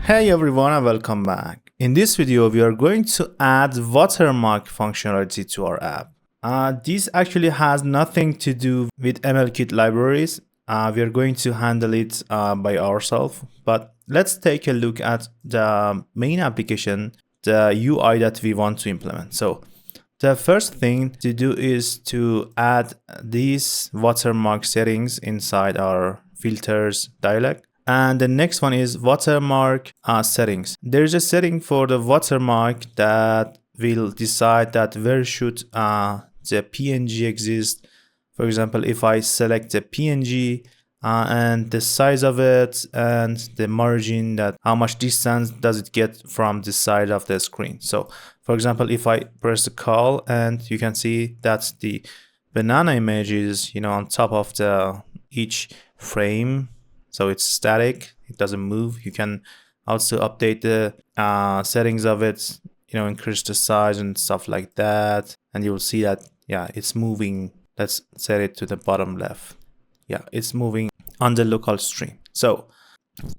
Hey everyone and welcome back. In this video, we are going to add watermark functionality to our app. This actually has nothing to do with ML-Kit libraries. We are going to handle it by ourselves. But let's take a look at the main application, the UI that we want to implement. So the first thing to do is to add these watermark settings inside our filters dialog. And the next one is watermark settings. There's a setting for the watermark that will decide that where should the PNG exist. For example, if I select the PNG and the size of it and the margin, that how much distance does it get from the side of the screen. So for example, if I press the call and you can see that the banana image is on top of the each frame. So it's static, it doesn't move. You can also update the settings of it, increase the size and stuff like that. And you will see that, yeah, it's moving. Let's set it to the bottom left. Yeah, it's moving on the local stream. So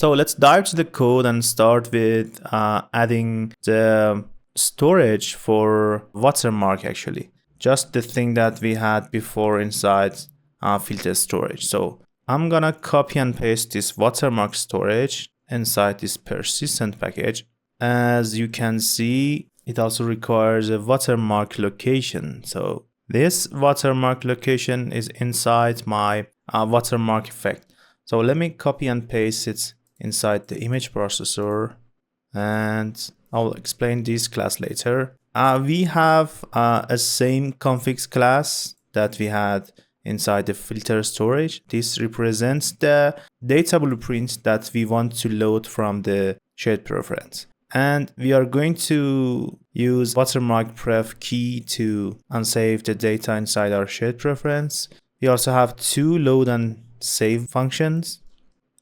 let's dive to the code and start with adding the storage for watermark actually. Just the thing that we had before inside FilterStorage. So I'm gonna copy and paste this WatermarkStorage inside this persistent package. As you can see, it also requires a WatermarkLocation. So this WatermarkLocation is inside my WatermarkEffect. So let me copy and paste it inside the image processor, and I'll explain this class later. We have a same configs class that we had inside the FilterStorage. This represents the data blueprint that we want to load from the SharedPreference. And we are going to use Watermark Key to unsave the data inside our SharedPreference. We also have two load and save functions,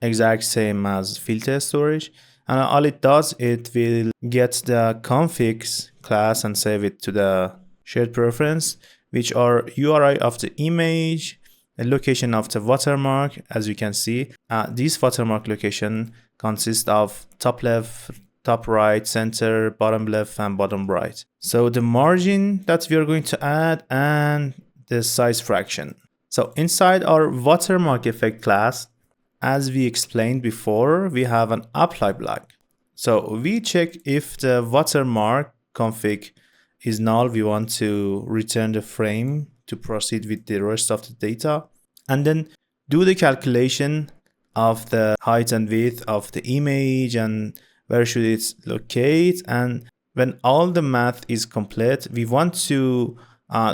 exact same as FilterStorage. And all it does, it will get the configs class and save it to the SharedPreference, which are URI of the image, a location of the watermark. As you can see, this watermark location consists of top left, top right, center, bottom left, and bottom right. So the margin that we are going to add and the size fraction. So inside our WatermarkEffect class, as we explained before, we have an apply block. So we check if the watermark config is null. We want to return the frame to proceed with the rest of the data, and then do the calculation of the height and width of the image and where should it locate. And when all the math is complete, we want to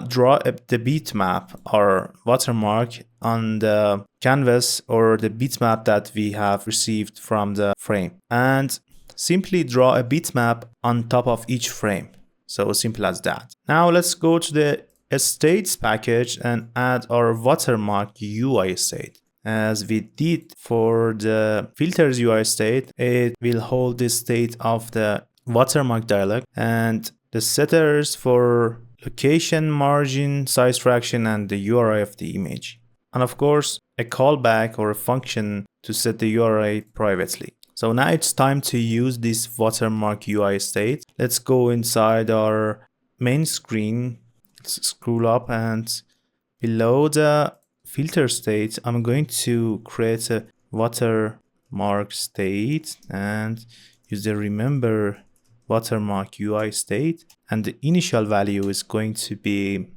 draw the bitmap or watermark on the canvas or the bitmap that we have received from the frame, and simply draw a bitmap on top of each frame. So simple as that. Now let's go to the estates package and add our WatermarkUIState. As we did for the filters UI state, it will hold the state of the WatermarkDialect and the setters for location, margin, size fraction, and the URI of the image. And of course, a callback or a function to set the URI privately. So now it's time to use this WatermarkUIState. Let's go inside our main screen. Let's scroll up, and below the filter state, I'm going to create a WatermarkState and use the remember WatermarkUIState. And the initial value is going to be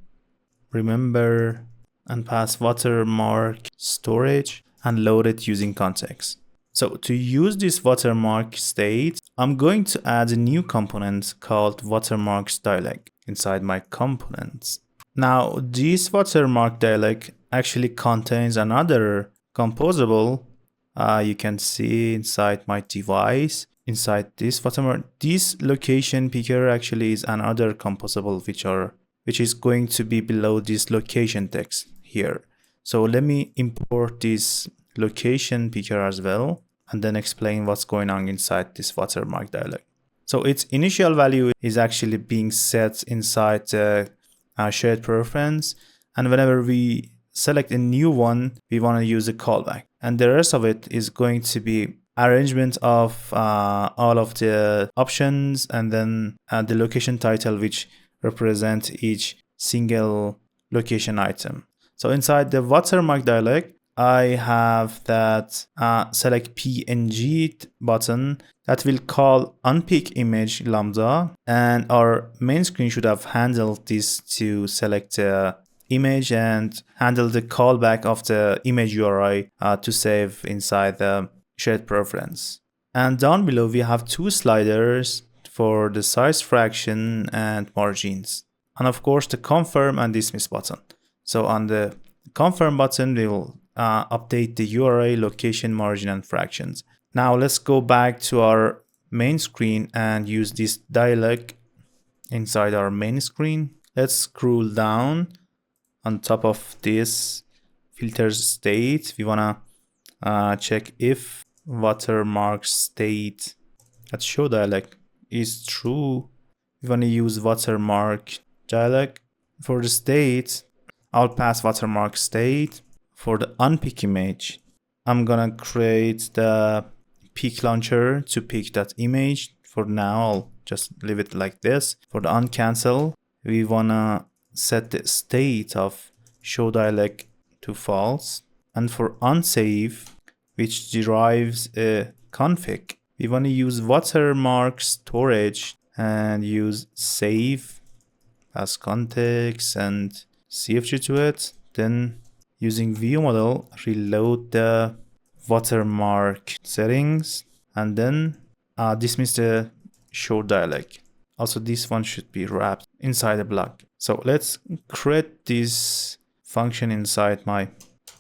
remember and pass WatermarkStorage and load it using context. So to use this watermark state, I'm going to add a new component called WatermarkDialect inside my components. Now, this WatermarkDialect actually contains another composable. You can see inside my device, inside this watermark, this location picker actually is another composable which is going to be below this location text here. So let me import this location picker as well, and then explain what's going on inside this WatermarkDialect. So its initial value is actually being set inside the shared preference, and whenever we select a new one, we want to use a callback, and the rest of it is going to be arrangement of all of the options, and then the location title which represent each single location item. So inside the WatermarkDialect, I have that select PNG button that will call unpick image lambda, and our main screen should have handled this to select the image and handle the callback of the image URI to save inside the shared preference. And down below we have two sliders for the size fraction and margins, and of course the confirm and dismiss button. So on the confirm button we will update the URI, location, margin, and fractions. Now let's go back to our main screen and use this dialog inside our main screen. Let's scroll down. On top of this FilterState, we wanna check if WatermarkState at show dialog is true. We wanna use WatermarkDialect. For the state, I'll pass WatermarkState. For the unpick image, I'm gonna create the pick launcher to pick that image. For now, I'll just leave it like this. For the uncancel, we wanna set the state of show dialog to false. And for unsave, which derives a config, we wanna use WatermarkStorage and use save as context and CFG to it. Then using view model, reload the watermark settings, and then dismiss the show dialog. Also, this one should be wrapped inside a block. So let's create this function inside my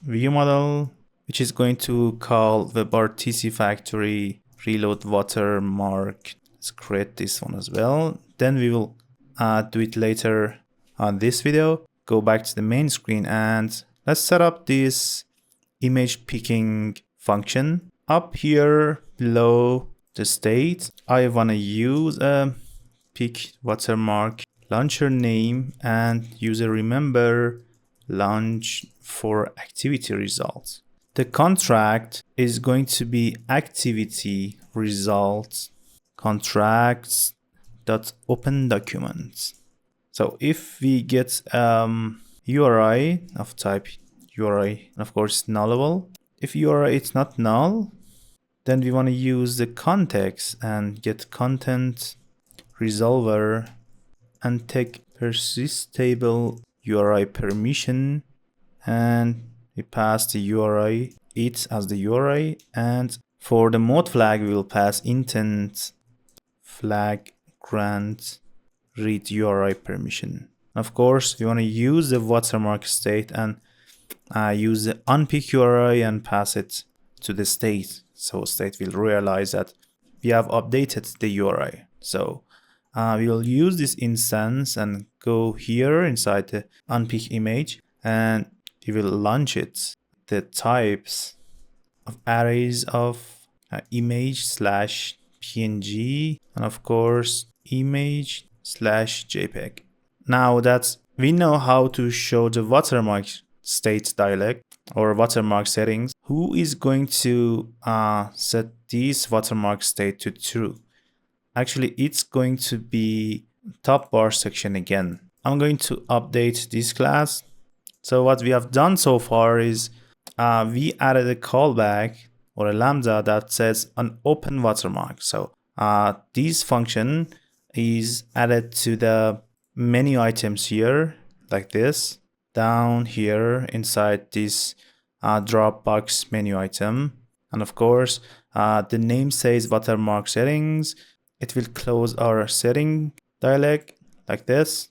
view model, which is going to call WebRTC Factory reload watermark. Let's create this one as well. Then we will do it later on this video. Go back to the main screen and let's set up this image picking function. Up here below the state, I want to use a pick watermark launcher name and user remember launch for activity results. The contract is going to be activity results contracts dot open documents. So if we get URI of type URI, and of course nullable. If URI is not null, then we want to use the context and get content resolver and take persist table URI permission, and we pass the URI it as the URI, and for the mode flag we will pass intent flag grant read URI permission. Of course, we want to use the watermark state and use the unpick URI and pass it to the state. So state will realize that we have updated the URI. So we will use this instance and go here inside the unpick image, and we will launch it. The types of arrays of image slash PNG, and of course image slash JPEG. Now that we know how to show the watermark state dialog or watermark settings, who is going to set this watermark state to true? Actually, it's going to be TopBar section again. I'm going to update this class. So what we have done so far is we added a callback or a lambda that says an open watermark. So this function is added to the menu items here like this, down here inside this Dropbox menu item. And of course, the name says watermark settings. It will close our setting dialog like this.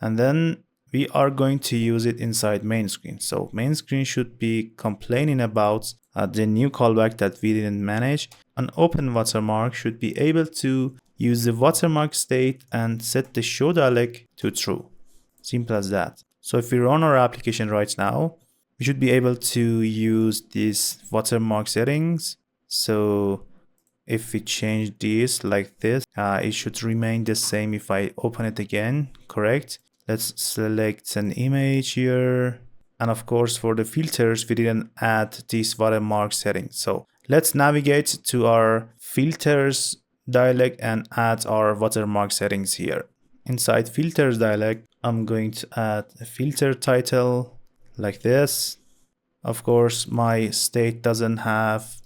And then we are going to use it inside main screen. So main screen should be complaining about the new callback that we didn't manage. An open watermark should be able to use the watermark state and set the show dialog to true. Simple as that. So if we run our application right now, we should be able to use these watermark settings. So if we change this like this, it should remain the same if I open it again, correct? Let's select an image here. And of course, for the filters, we didn't add this watermark setting. So let's navigate to our filters dialect and add our watermark settings here. Inside filters dialect, I'm going to add a filter title like this. Of course, my state doesn't have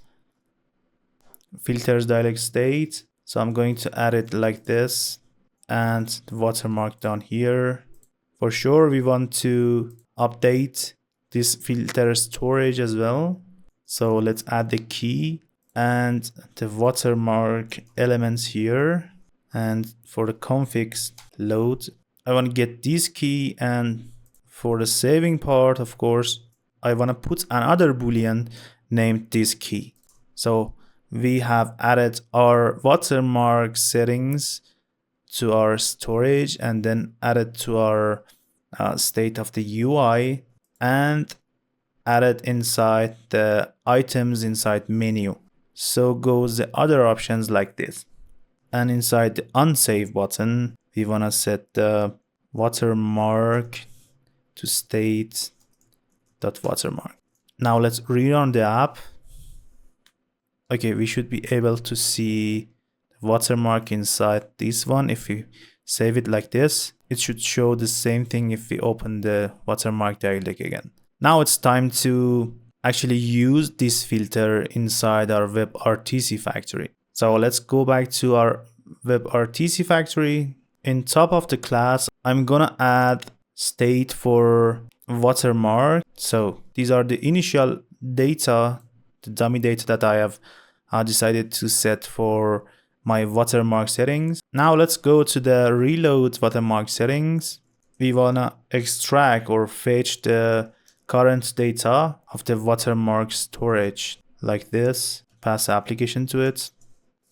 filters dialect state, so I'm going to add it like this, and the watermark down here. For sure, we want to update this filter storage as well. So let's add the key and the watermark elements here. And for the configs load, I want to get this key, and for the saving part, of course, I want to put another boolean named this key. So we have added our watermark settings to our storage and then added to our state of the UI and added inside the items inside menu. So goes the other options like this. And inside the unsave button, we want to set the watermark to state.watermark. Now let's rerun the app. Okay, we should be able to see the watermark inside this one. If we save it like this, it should show the same thing if we open the watermark dialog again. Now it's time to actually use this filter inside our WebRTC Factory. So let's go back to our WebRTC Factory. In top of the class, I'm gonna add state for watermark. So these are the initial data, the dummy data that I have decided to set for my watermark settings. Now let's go to the reload watermark settings. We wanna extract or fetch the current data of the watermark storage like this, pass the application to it,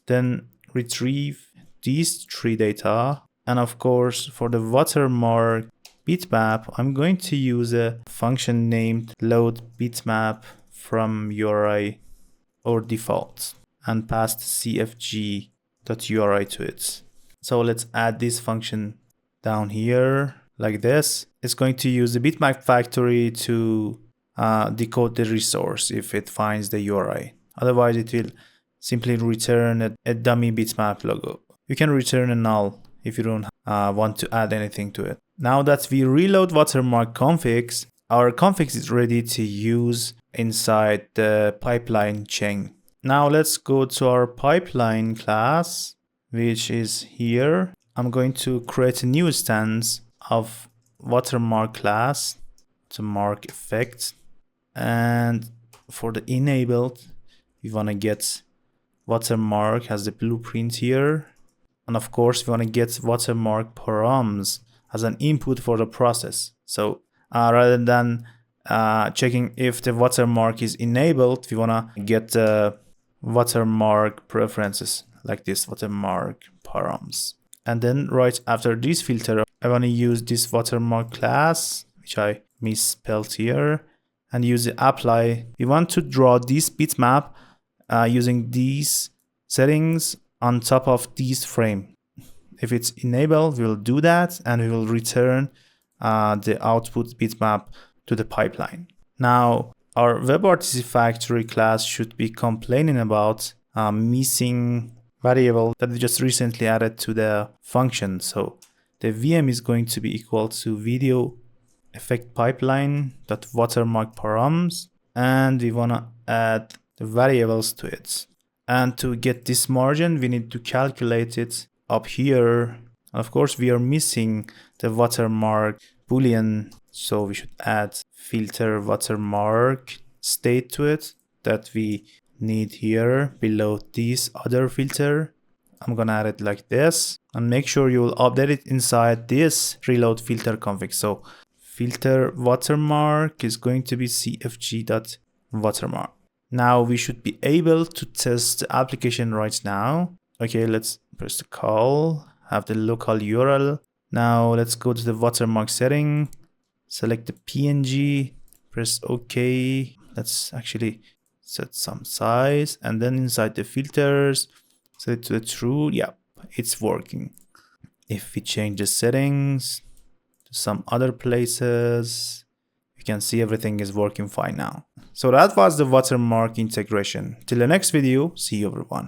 then retrieve these three data. And of course, for the watermark bitmap, I'm going to use a function named load bitmap from URI or default and pass the cfg.uri to it. So let's add this function down here like this. It's going to use the bitmap factory to decode the resource if it finds the URI. Otherwise, it will simply return a dummy bitmap logo. You can return a null if you don't want to add anything to it. Now that we reload watermark configs, our configs is ready to use inside the pipeline chain. Now let's go to our pipeline class, which is here. I'm going to create a new instance of watermark class, WatermarkEffect, and for the enabled, we want to get watermark as the blueprint here. And of course, we want to get watermark params as an input for the process. So rather than checking if the watermark is enabled, we want to get watermark preferences like this, watermark params. And then right after this filter, I want to use this watermark class, which I misspelled here, and use the apply. We want to draw this bitmap using these settings on top of this frame. If it's enabled, we'll do that, and we will return the output bitmap to the pipeline. Now, our WebRTC Factory class should be complaining about missing variable that we just recently added to the function. So the VM is going to be equal to video effect pipeline.watermark params, and we want to add the variables to it. And to get this margin, we need to calculate it up here. Of course, we are missing the watermark boolean, so we should add filter watermark state to it that we need here below this other filter. I'm gonna add it like this, and make sure you will update it inside this reload filter config. So filter watermark is going to be cfg.watermark. Now we should be able to test the application right now. Okay, let's press the call, have the local URL. Now let's go to the watermark setting, select the PNG, press OK. Let's actually set some size, and then inside the filters, set it to the true. Yeah, it's working. If we change the settings to some other places, You can see everything is working fine now. So that was the watermark integration. Till the next video, see you everyone.